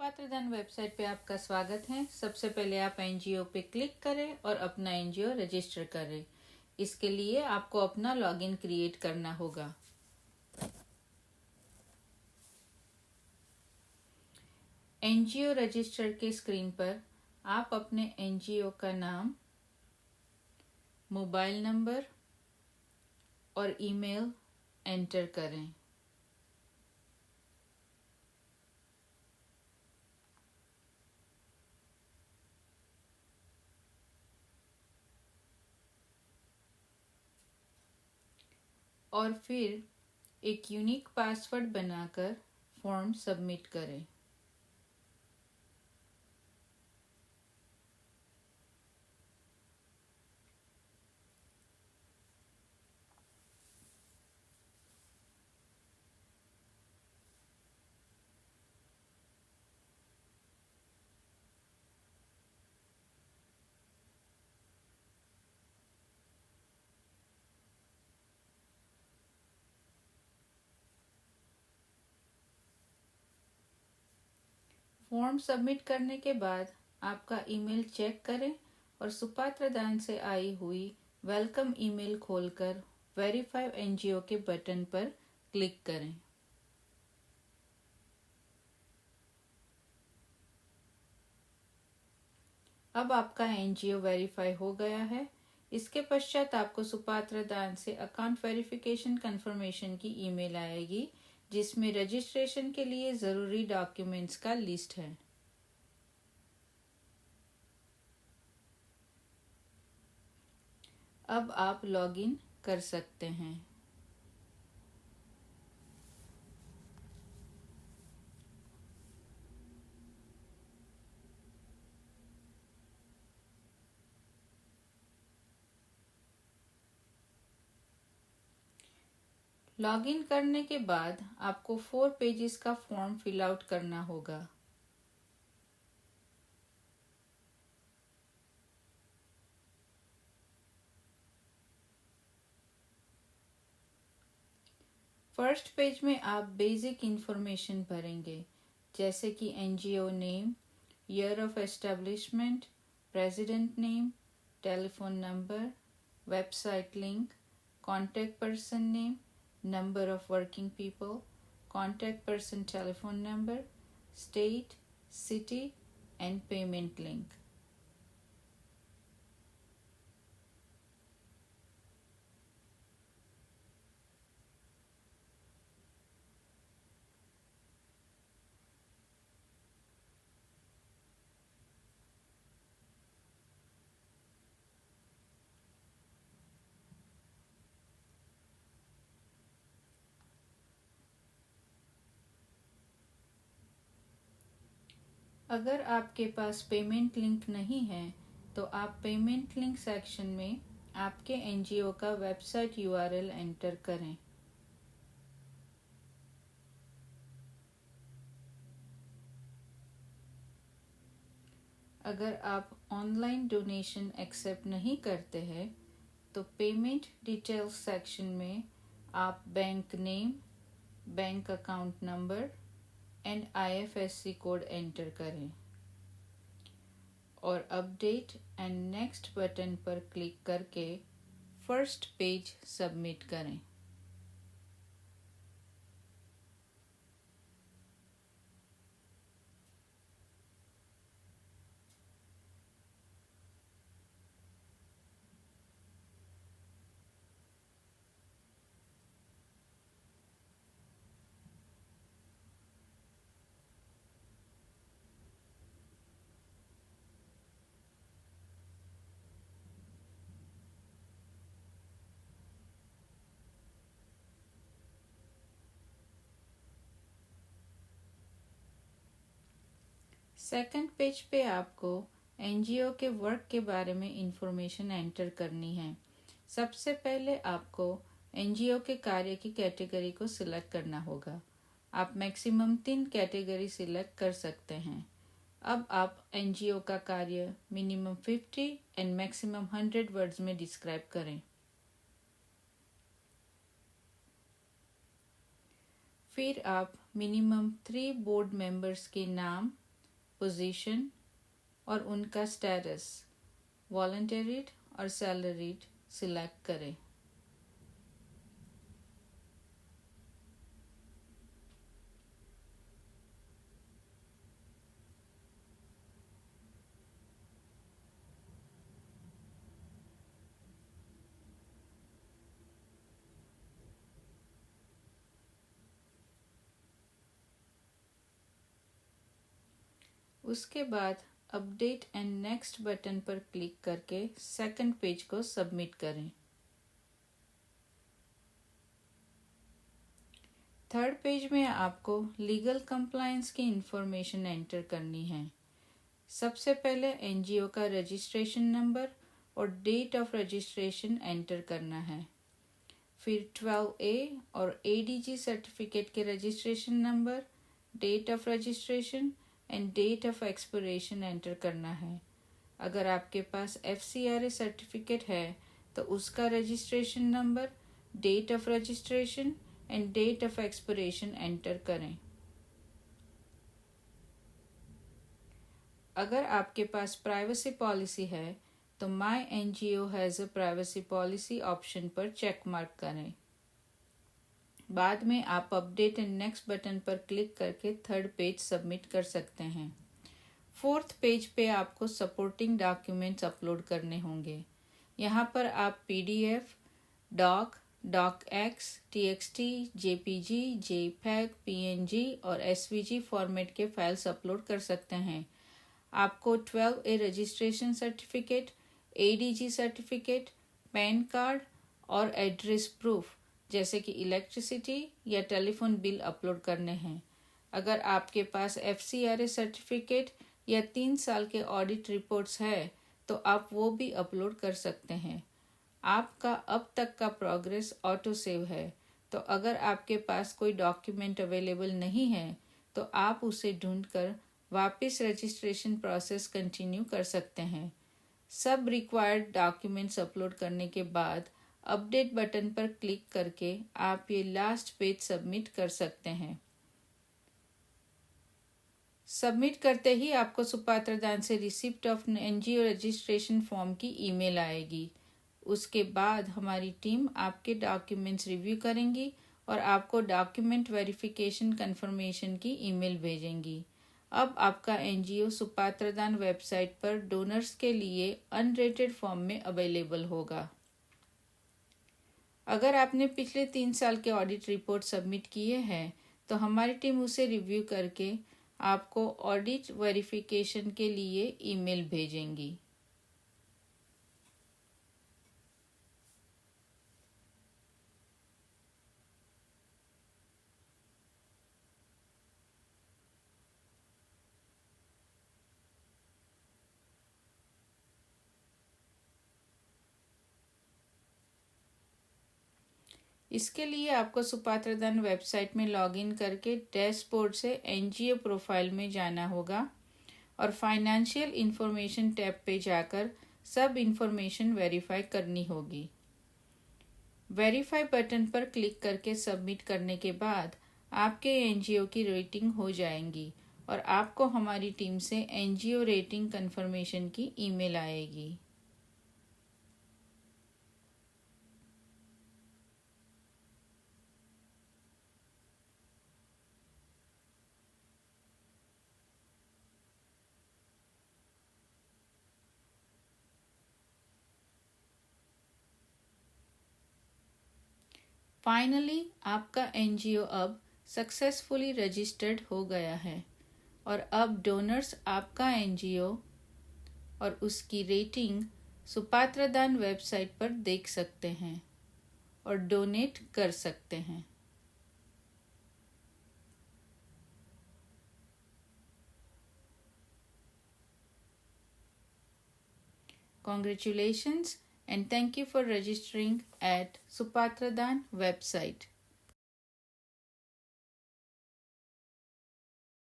सुपात्र धन वेबसाइट पे आपका स्वागत है। सबसे पहले आप एनजीओ पे क्लिक करें और अपना एनजीओ रजिस्टर करें। इसके लिए आपको अपना लॉगिन क्रिएट करना होगा। एनजीओ रजिस्टर के स्क्रीन पर आप अपने एनजीओ का नाम, मोबाइल नंबर और ईमेल एंटर करें। और फिर एक यूनिक पासवर्ड बनाकर फॉर्म सबमिट करें। फॉर्म सबमिट करने के बाद आपका ईमेल चेक करें और सुपात्र दान से आई हुई वेलकम ईमेल खोलकर वेरीफाई एनजीओ के बटन पर क्लिक करें। अब आपका एनजीओ वेरीफाई हो गया है। इसके पश्चात आपको सुपात्र दान से अकाउंट वेरिफिकेशन कंफर्मेशन की ईमेल आएगी, जिसमें रजिस्ट्रेशन के लिए ज़रूरी डॉक्यूमेंट्स का लिस्ट है। अब आप लॉगिन कर सकते हैं। लॉगिन करने के बाद आपको 4 पेजेस का फॉर्म फिल आउट करना होगा। फर्स्ट पेज में आप बेसिक इंफॉर्मेशन भरेंगे, जैसे कि NGO name, year of establishment, president name, telephone number, website link, contact person name, number of working people, contact person telephone number, state, city, and payment link. अगर आपके पास payment link नहीं है तो आप payment link section में आपके NGO का website URL enter करें। अगर आप ऑनलाइन डोनेशन एक्सेप्ट नहीं करते हैं तो पेमेंट डिटेल्स सेक्शन में आप bank name, bank account number and IFSC code enter करें और अपडेट एंड नेक्स्ट बटन पर क्लिक करके फर्स्ट पेज सबमिट करें। सेकंड पेज पे आपको एनजीओ के वर्क के बारे में इंफॉर्मेशन एंटर करनी है। सबसे पहले आपको एनजीओ के कार्य की कैटेगरी को सिलेक्ट करना होगा। आप मैक्सिमम 3 कैटेगरी सिलेक्ट कर सकते हैं। अब आप एनजीओ का कार्य मिनिमम 50 एंड मैक्सिमम 100 वर्ड्स में डिस्क्राइब करें। फिर आप मिनिमम 3 बोर्ड मेंबर्स के नाम, पोजीशन और उनका स्टेटस वॉलंटरीड और सैलरीड सिलेक्ट करें। उसके बाद अपडेट एंड नेक्स्ट बटन पर क्लिक करके सेकंड पेज को सबमिट करें। थर्ड पेज में आपको लीगल कंप्लायंस की इंफॉर्मेशन एंटर करनी है। सबसे पहले एनजीओ का रजिस्ट्रेशन नंबर और डेट ऑफ रजिस्ट्रेशन एंटर करना है। फिर 12A और ADG सर्टिफिकेट के registration number, date of registration and date of expiration enter करना है। अगर आपके पास FCRA सर्टिफिकेट है तो उसका registration number, date of registration and date of expiration enter करें। अगर आपके पास प्राइवेसी पॉलिसी है तो my NGO has a privacy policy option पर चेक मार्क करें। बाद में आप अपडेट एंड नेक्स्ट बटन पर क्लिक करके थर्ड पेज सबमिट कर सकते हैं। फोर्थ पेज पे आपको सपोर्टिंग डॉक्यूमेंट्स अपलोड करने होंगे। यहाँ पर आप PDF, doc, docx, TXT, JPG, JPEG, PNG और SVG फॉर्मेट के फाइल्स अपलोड कर सकते हैं। आपको 12A registration certificate, ADG certificate, PAN card और एड्रेस प्रूफ जैसे कि इलेक्ट्रिसिटी या टेलीफोन बिल अपलोड करने हैं। अगर आपके पास FCRA सर्टिफिकेट या 3 साल के ऑडिट रिपोर्ट्स है तो आप वो भी अपलोड कर सकते हैं। आपका अब तक का प्रोग्रेस ऑटो सेव है, तो अगर आपके पास कोई डॉक्यूमेंट अवेलेबल नहीं है तो आप उसे ढूंढकर वापस रजिस्ट्रेशन प्रोसेस कंटिन्यू कर सकते हैं। सब रिक्वायर्ड डॉक्यूमेंट्स अपलोड करने के बाद अपडेट बटन पर क्लिक करके आप ये लास्ट पेज सबमिट कर सकते हैं। सबमिट करते ही आपको सुपात्र दान से receipt of NGO registration form की ईमेल आएगी। उसके बाद हमारी टीम आपके डॉक्यूमेंट्स रिव्यू करेंगी और आपको डॉक्यूमेंट वेरिफिकेशन कंफर्मेशन की ईमेल भेजेंगी। अब आपका एनजीओ सुपात्र दान वेबसाइट पर डोनर्स के लिए अनरेटेड फॉर्म में अवेलेबल होगा। अगर आपने पिछले 3 साल के ऑडिट रिपोर्ट सबमिट किए हैं तो हमारी टीम उसे रिव्यू करके आपको ऑडिट वेरिफिकेशन के लिए ईमेल भेजेंगी। इसके लिए आपको सुपात्र दान वेबसाइट में लॉगिन करके डैशबोर्ड से एनजीओ प्रोफाइल में जाना होगा और फाइनेंशियल इंफॉर्मेशन टैब पे जाकर सब इंफॉर्मेशन वेरीफाई करनी होगी। वेरीफाई बटन पर क्लिक करके सबमिट करने के बाद आपके एनजीओ की रेटिंग हो जाएंगी और आपको हमारी टीम से एनजीओ रेटिंग कंफर्मेशन की ईमेल आएगी। फाइनली आपका एनजीओ अब सक्सेसफुली रजिस्टर्ड हो गया है और अब डोनर्स आपका एनजीओ और उसकी रेटिंग सुपात्र दान वेबसाइट पर देख सकते हैं और डोनेट कर सकते हैं। Congratulations and thank you for registering at Supatra Dan website.